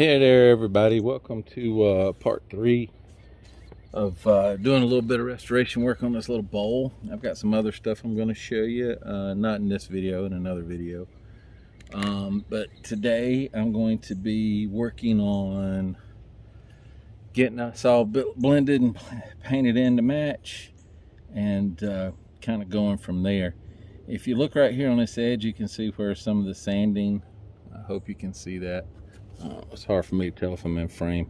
Hey there, everybody. Welcome to part 3 of doing a little bit of restoration work on this little bowl. I've got some other stuff I'm going to show you, not in this video, in another video. But today I'm going to be working on getting us all blended and painted in to match, and kind of going from there. If you look right here on this edge, you can see where some of the sanding, I hope you can see that. It's hard for me to tell if I'm in frame.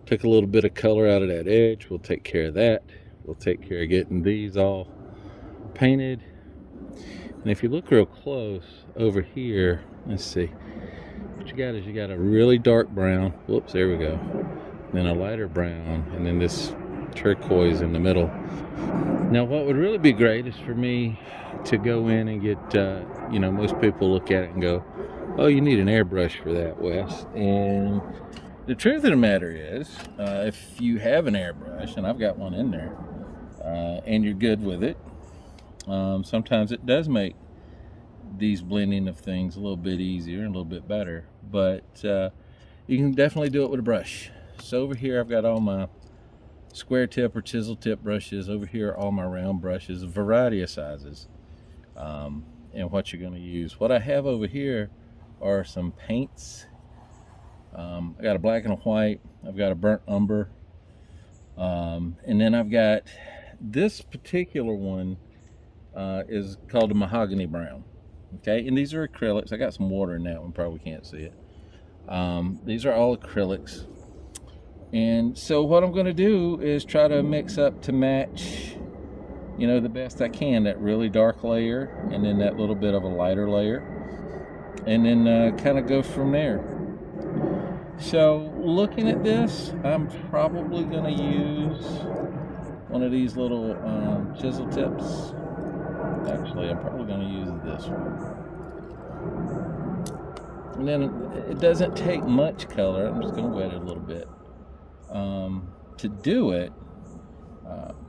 Took a little bit of color out of that edge. We'll take care of that. We'll take care of getting these all painted. And if you look real close over here, let's see. What you got is you got a really dark brown. Whoops, there we go. Then a lighter brown, and then this turquoise in the middle. Now, what would really be great is for me to go in and get, most people look at it and go, oh, you need an airbrush for that, Wes. And the truth of the matter is, if you have an airbrush, and I've got one in there, and you're good with it, sometimes it does make these blending of things a little bit easier and a little bit better. But you can definitely do it with a brush. So over here I've got all my square tip or chisel tip brushes. Over here all my round brushes, a variety of sizes, and what you're going to use. What I have over here are some paints. I got a black and a white. I've got a burnt umber, and then I've got this particular one is called a mahogany brown. Okay, and these are acrylics. I got some water in that one, probably can't see it. These are all acrylics, and so what I'm going to do is try to mix up to match, the best I can, that really dark layer and then that little bit of a lighter layer, and then kind of go from there. So looking at this, I'm probably going to use one of these little chisel tips. Actually, I'm probably going to use this one. And then it doesn't take much color. I'm just going to wet it a little bit to do it,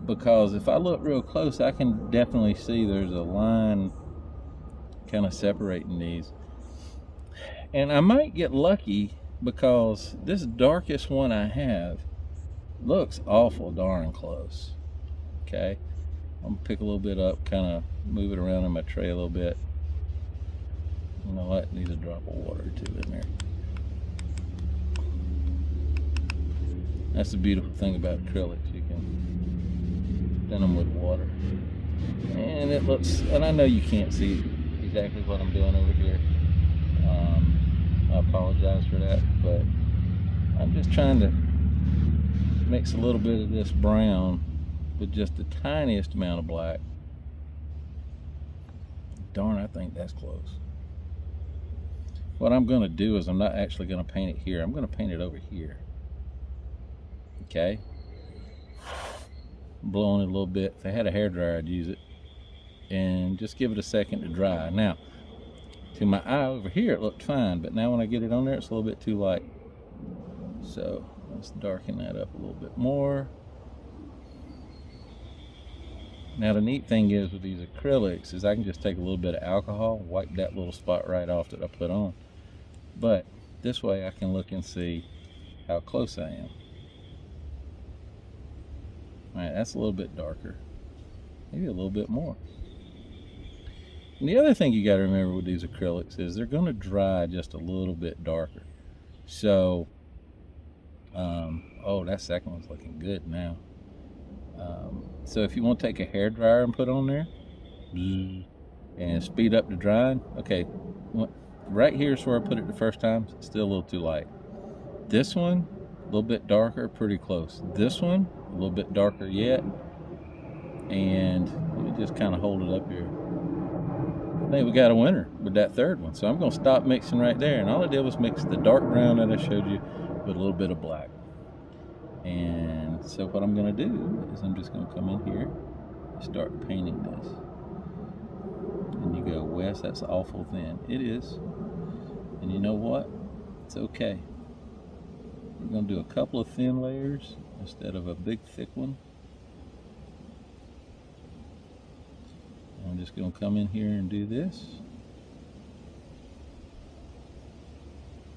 because if I look real close, I can definitely see there's a line kind of separating these. And I might get lucky, because this darkest one I have looks awful darn close. Okay, I'm gonna pick a little bit up, kind of move it around in my tray a little bit. You know what, needs a drop of water or two in there. That's the beautiful thing about acrylics, you can thin them with water, and it looks, and I know you can't see exactly what I'm doing over here. I apologize for that, but I'm just trying to mix a little bit of this brown with just the tiniest amount of black. Darn, I think that's close. What I'm going to do is I'm not actually going to paint it here. I'm going to paint it over here. Okay? Blowing it a little bit. If I had a hairdryer, I'd use it. And just give it a second to dry. Now, to my eye over here, it looked fine, but now when I get it on there, it's a little bit too light. So let's darken that up a little bit more. Now the neat thing is with these acrylics is I can just take a little bit of alcohol, wipe that little spot right off that I put on. But this way I can look and see how close I am. Alright, that's a little bit darker. Maybe a little bit more. And the other thing you got to remember with these acrylics is they're going to dry just a little bit darker. So, oh, that second one's looking good now. So if you want to take a hairdryer and put on there and speed up the drying, okay, right here is where I put it the first time. It's still a little too light. This one, a little bit darker, pretty close. This one, a little bit darker yet. And let me just kind of hold it up here. I think we got a winner with that third one. So I'm going to stop mixing right there. And all I did was mix the dark brown that I showed you with a little bit of black. And so what I'm going to do is I'm just going to come in here and start painting this. And you go, Wes, that's awful thin. It is. And you know what? It's okay. We're going to do a couple of thin layers instead of a big thick one. I'm just going to come in here and do this.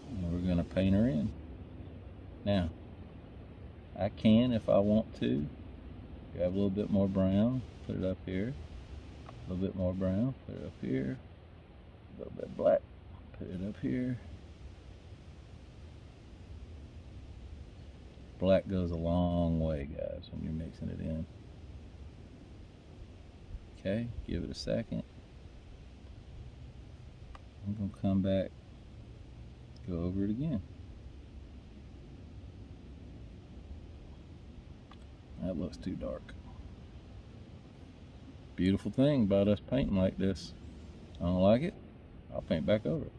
And we're going to paint her in. Now, I can, if I want to, grab a little bit more brown, put it up here. A little bit more brown, put it up here. A little bit black, put it up here. Black goes a long way, guys, when you're mixing it in. Okay, give it a second. I'm going to come back, go over it again. That looks too dark. Beautiful thing about us painting like this. I don't like it, I'll paint back over it.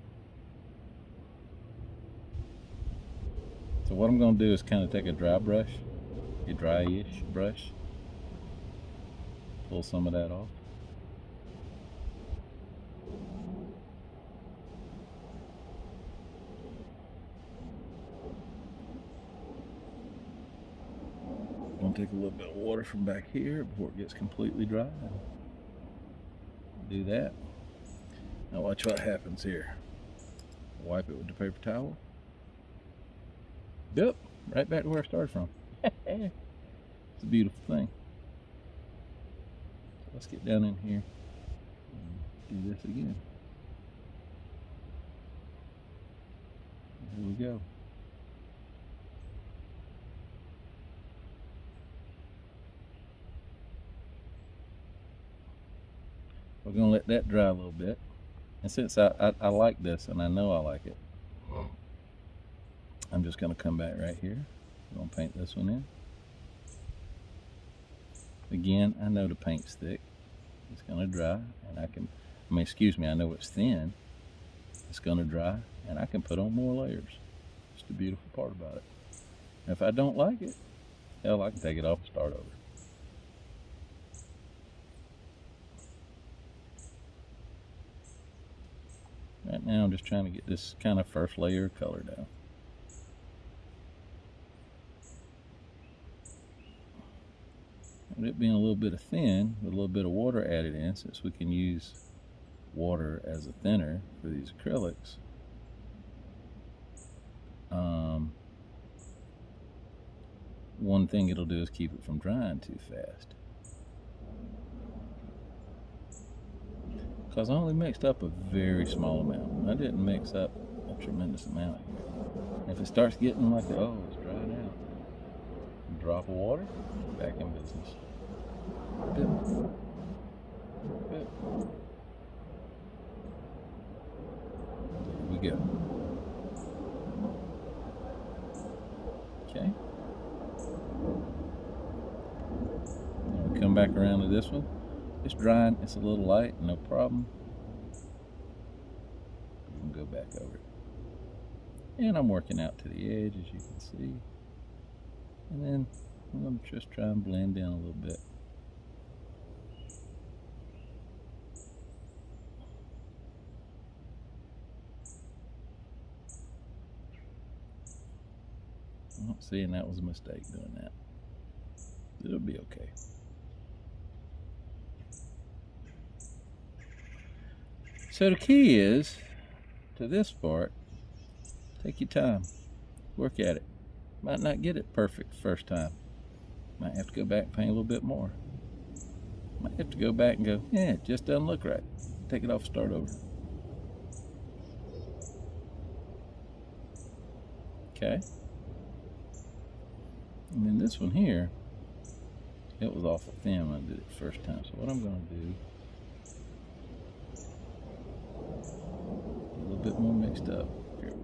So what I'm going to do is kind of take a dry brush, a dry-ish brush, pull some of that off. I'm going to take a little bit of water from back here before it gets completely dry. Do that. Now watch what happens here. Wipe it with the paper towel. Yep, right back to where I started from. It's a beautiful thing. So let's get down in here and do this again. Here we go. We're going to let that dry a little bit. And since I like this, and I know I like it, I'm just going to come back right here. I'm going to paint this one in. Again, I know the paint's thick. It's going to dry, and I know it's thin. It's going to dry, and I can put on more layers. That's the beautiful part about it. And if I don't like it, hell, I can take it off and start over. Right now I'm just trying to get this kind of first layer of color down. And it being a little bit of thin, with a little bit of water added in, since we can use water as a thinner for these acrylics. One thing it'll do is keep it from drying too fast. Because I only mixed up a very small amount. I didn't mix up a tremendous amount here. If it starts getting like, oh, it's dried out, drop of water, back in business. Bit. Bit. There we go. Okay. Now we come back around to this one. It's drying, it's a little light, no problem. We can go back over it. And I'm working out to the edge, as you can see. And then I'm going to just try and blend in a little bit. I'm seeing that was a mistake doing that. It'll be okay. So the key is, to this part, take your time, work at it. Might not get it perfect first time. Might have to go back and paint a little bit more. Might have to go back and go, yeah, it just doesn't look right. Take it off and start over. Okay. And then this one here, it was awful thin when I did it the first time. So what I'm going to do, a little bit more mixed up. Here we go.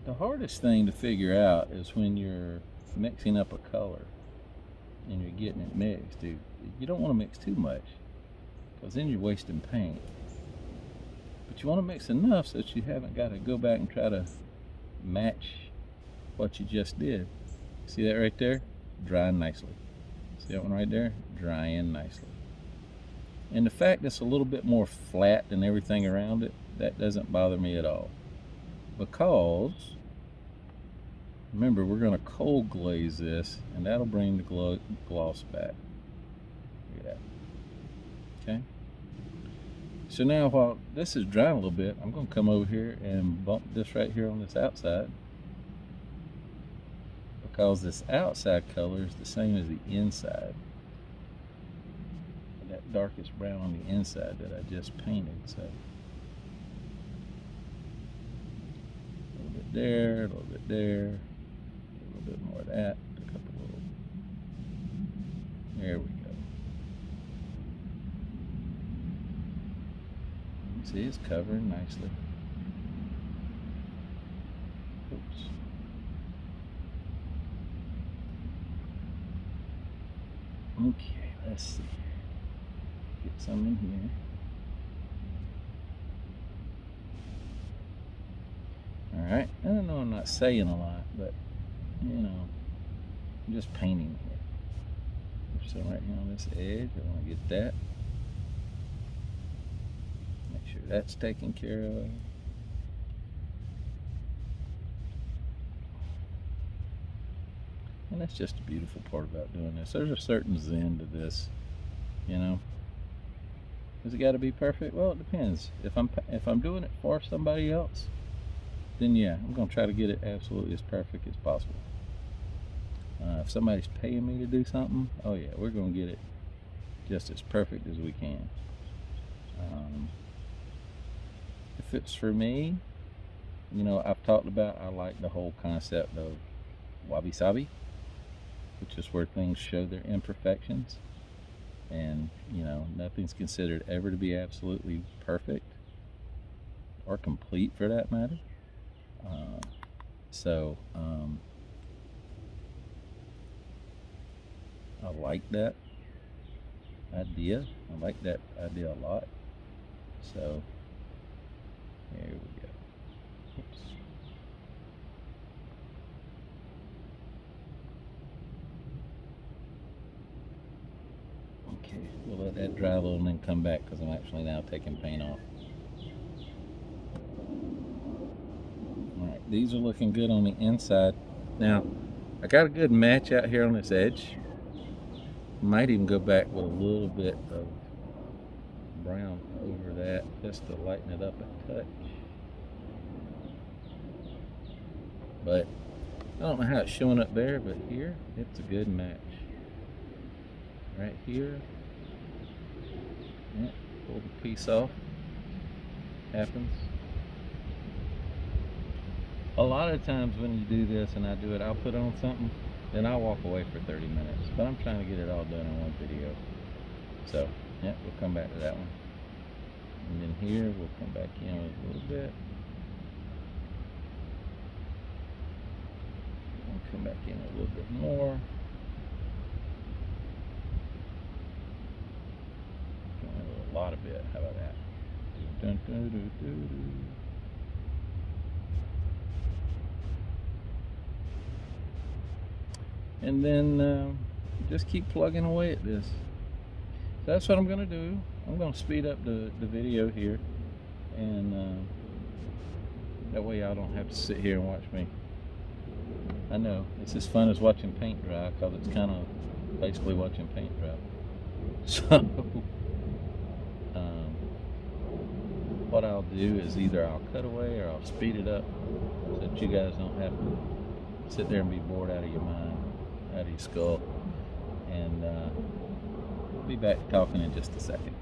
The hardest thing to figure out is when you're mixing up a color and you're getting it mixed, dude. You don't want to mix too much, because then you're wasting paint. But you want to mix enough so that you haven't got to go back and try to match what you just did. See that right there? Drying nicely. See that one right there? Drying nicely. And the fact it's a little bit more flat than everything around it, that doesn't bother me at all. Because, remember, we're going to cold glaze this, and that'll bring the gloss back. Look at that. Okay? So now while this is drying a little bit, I'm going to come over here and bump this right here on this outside, because this outside color is the same as the inside. That darkest brown on the inside that I just painted. So a little bit there, a little bit there, a little bit more of that, a couple little, there we go. See, it's covering nicely. Oops. Okay, let's see. Get some in here. Alright, I don't know, I'm not saying a lot, but, you know, I'm just painting here. There's some right here on this edge. I want to get that. Make sure that's taken care of. And that's just the beautiful part about doing this. There's a certain zen to this, you know. Has it got to be perfect? Well, it depends. If I'm doing it for somebody else, then yeah, I'm gonna try to get it absolutely as perfect as possible. If somebody's paying me to do something, oh yeah, we're gonna get it just as perfect as we can. If it's for me, you know, I've talked about, I like the whole concept of wabi-sabi, which is where things show their imperfections, and you know, nothing's considered ever to be absolutely perfect or complete for that matter. I like that idea. I like that idea a lot. So here we go. Oops. Okay, we'll let that dry a little and then come back, because I'm actually now taking paint off. Alright, these are looking good on the inside. Now, I got a good match out here on this edge. Might even go back with a little bit of brown over that just to lighten it up a touch. But I don't know how it's showing up there, but here it's a good match. Right here, yeah, pull the piece off. Happens. A lot of times when you do this, and I do it, I'll put on something, then I'll walk away for 30 minutes. But I'm trying to get it all done in one video. So, yeah, we'll come back to that one. And then here, we'll come back in a little bit. We'll come back in a little bit more. A lot of bit. How about that? Dun, dun, dun, dun, dun. And then just keep plugging away at this. So that's what I'm going to do. I'm going to speed up the video here, and that way y'all don't have to sit here and watch me. I know, it's as fun as watching paint dry, because it's kind of basically watching paint dry. So what I'll do is either I'll cut away or I'll speed it up, so that you guys don't have to sit there and be bored out of your mind, out of your skull. And we'll be back talking in just a second.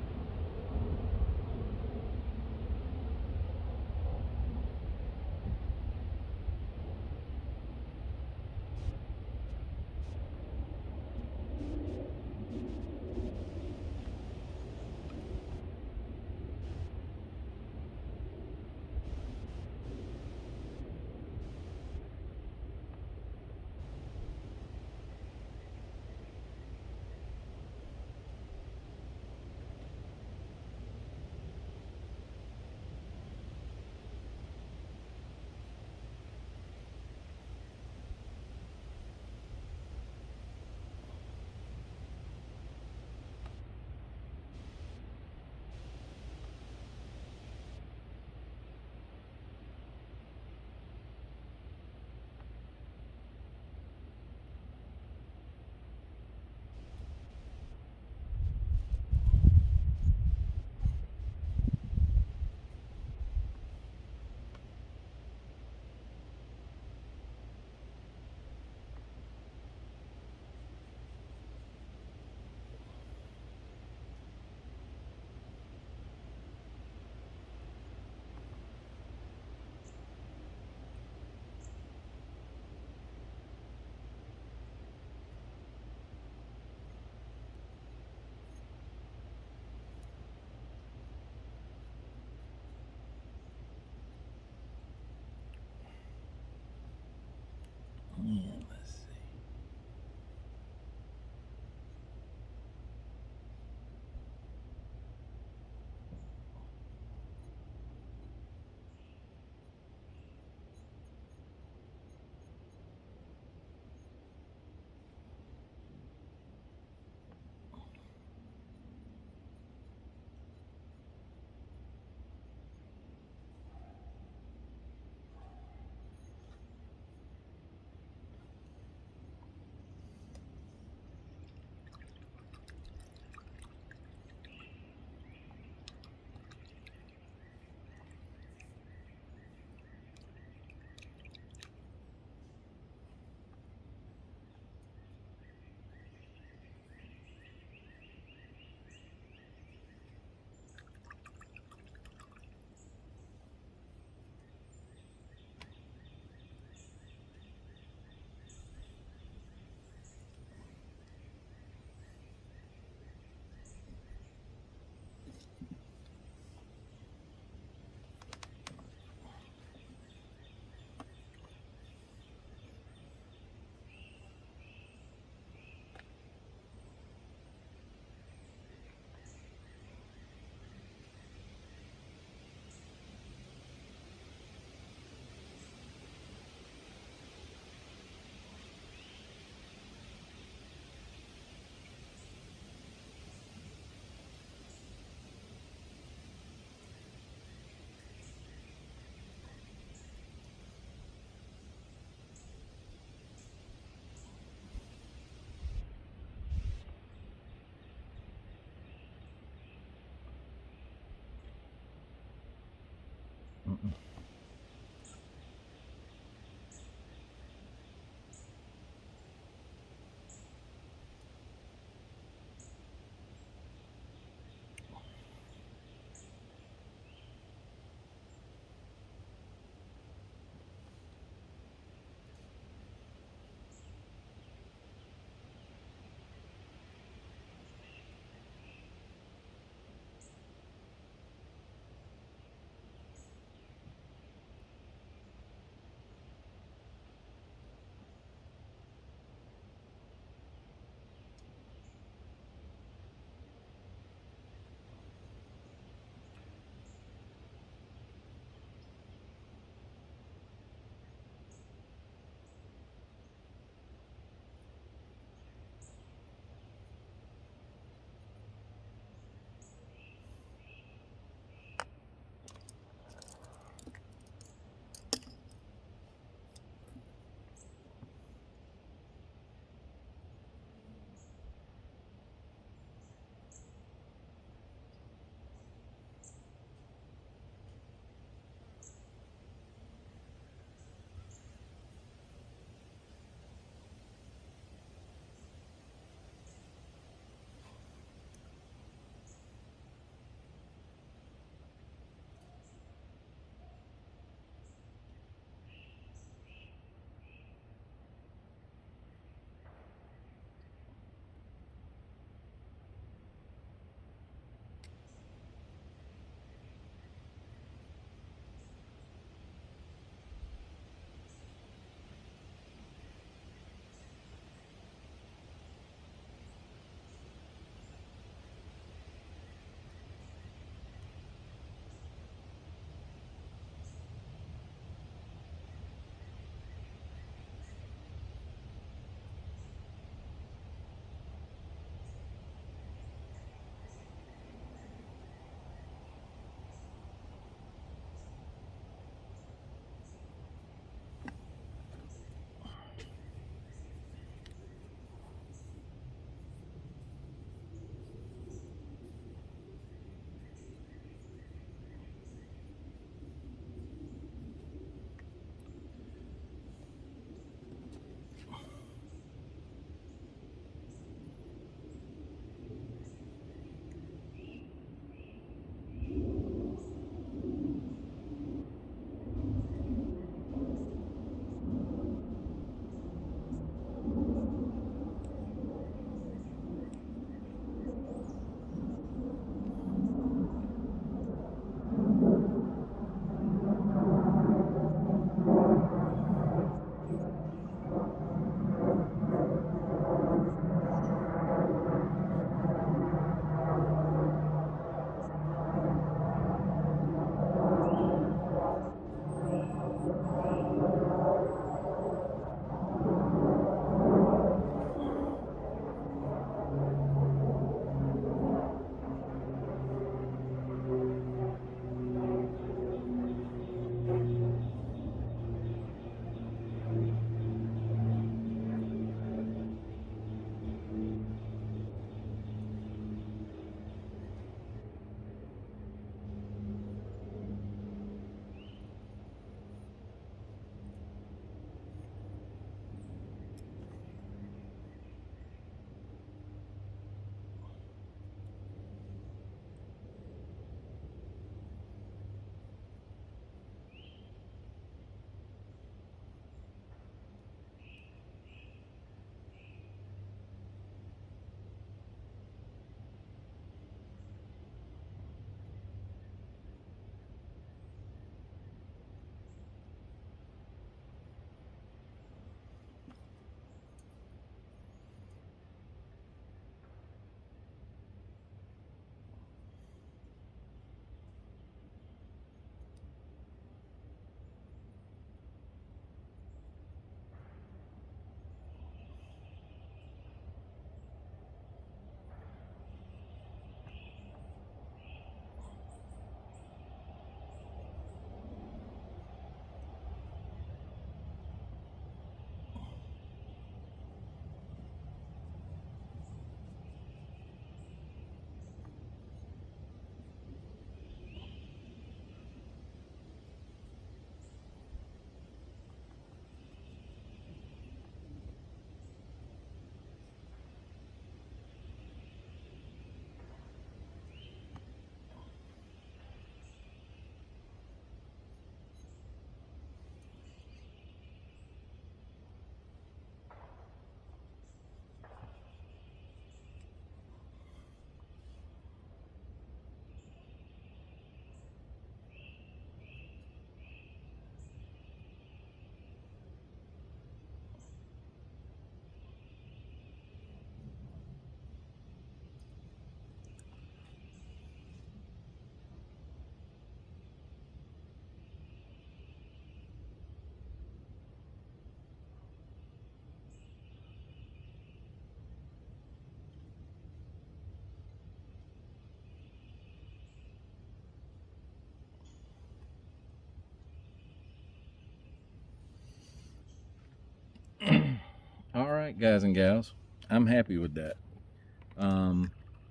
right, guys and gals, I'm happy with that.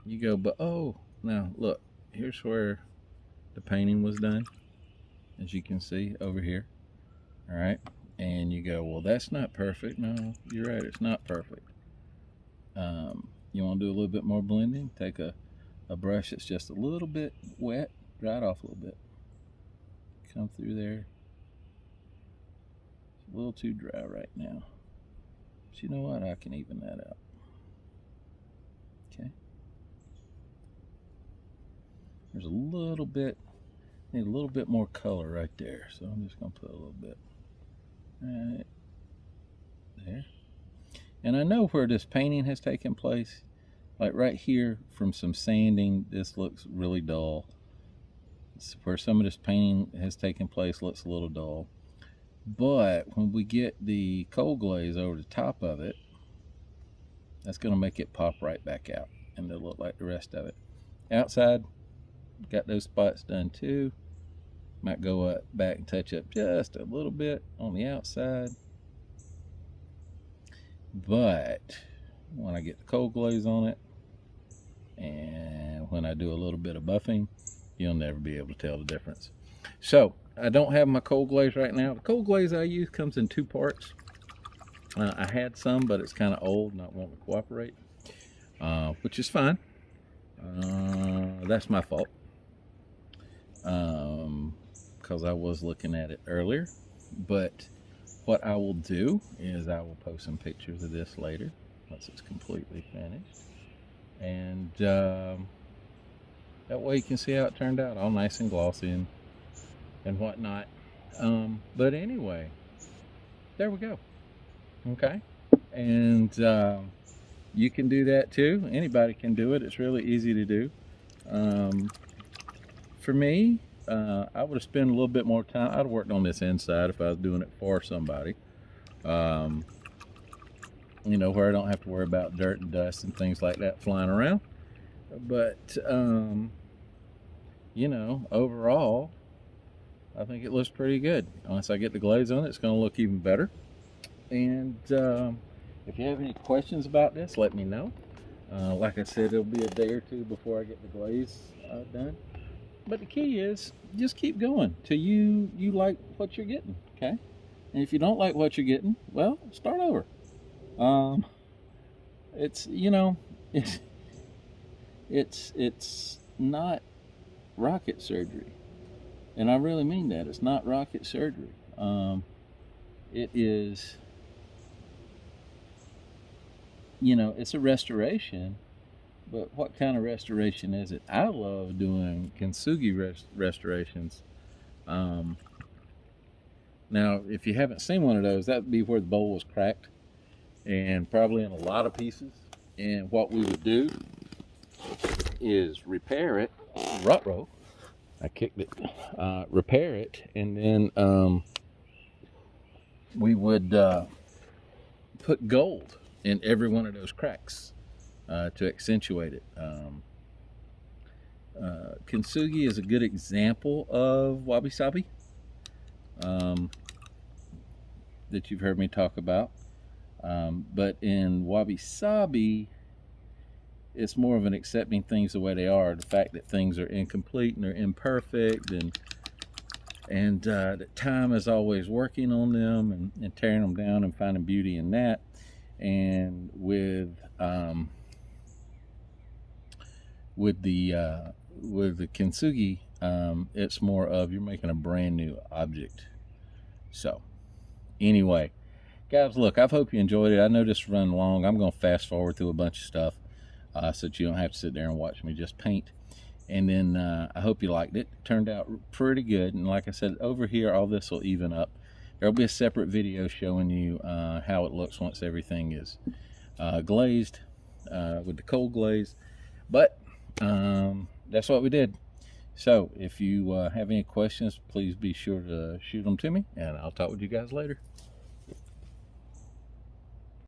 You go, but oh, now look, here's where the painting was done, as you can see over here. All right, and you go, well, that's not perfect. No, you're right, it's not perfect. You want to do a little bit more blending? Take a brush that's just a little bit wet, dry it off a little bit. Come through there. It's a little too dry right now. But you know what? I can even that out. Okay. There's a little bit, need a little bit more color right there. So I'm just going to put a little bit right there. And I know where this painting has taken place. Like right here from some sanding, this looks really dull. Where some of this painting has taken place looks a little dull. But when we get the cold glaze over the top of it, that's going to make it pop right back out and it'll look like the rest of it. Outside, got those spots done too. Might go up back and touch up just a little bit on the outside. But when I get the cold glaze on it, and when I do a little bit of buffing, you'll never be able to tell the difference. So I don't have my cold glaze right now. The cold glaze I use comes in 2 parts. I had some, but it's kind of old, not wanting to cooperate, which is fine. That's my fault, because I was looking at it earlier. But what I will do is I will post some pictures of this later once it's completely finished. And that way you can see how it turned out, all nice and glossy and whatnot. But anyway, there we go. Okay, and you can do that too. Anybody can do it. It's really easy to do. For me, I would have spent a little bit more time. I'd have worked on this inside if I was doing it for somebody. You know, where I don't have to worry about dirt and dust and things like that flying around. But, you know, overall, I think it looks pretty good. Once I get the glaze on it, it's going to look even better. And if you have any questions about this, let me know. Like I said, it'll be a day or 2 before I get the glaze done. But the key is just keep going till you like what you're getting, okay? And if you don't like what you're getting, well, start over. It's, you know, it's not rocket surgery. And I really mean that. It's not rocket surgery. It is, you know, it's a restoration, but what kind of restoration is it? I love doing kintsugi restorations. Now, if you haven't seen one of those, that would be where the bowl was cracked and probably in a lot of pieces. And what we would do is repair it, ruh-roh, I kicked it, repair it, and then we would put gold in every one of those cracks to accentuate it. Kintsugi is a good example of wabi-sabi that you've heard me talk about. But in wabi-sabi, it's more of an accepting things the way they are. The fact that things are incomplete and they're imperfect, and that time is always working on them and tearing them down and finding beauty in that. And with the kintsugi, it's more of you're making a brand new object. So anyway, guys, look, I hope you enjoyed it. I know this run long. I'm going to fast forward through a bunch of stuff so that you don't have to sit there and watch me just paint. And then I hope you liked it. It turned out pretty good. And like I said, over here, all this will even up. There'll be a separate video showing you how it looks once everything is glazed with the cold glaze. But that's what we did. So if you have any questions, please be sure to shoot them to me, and I'll talk with you guys later.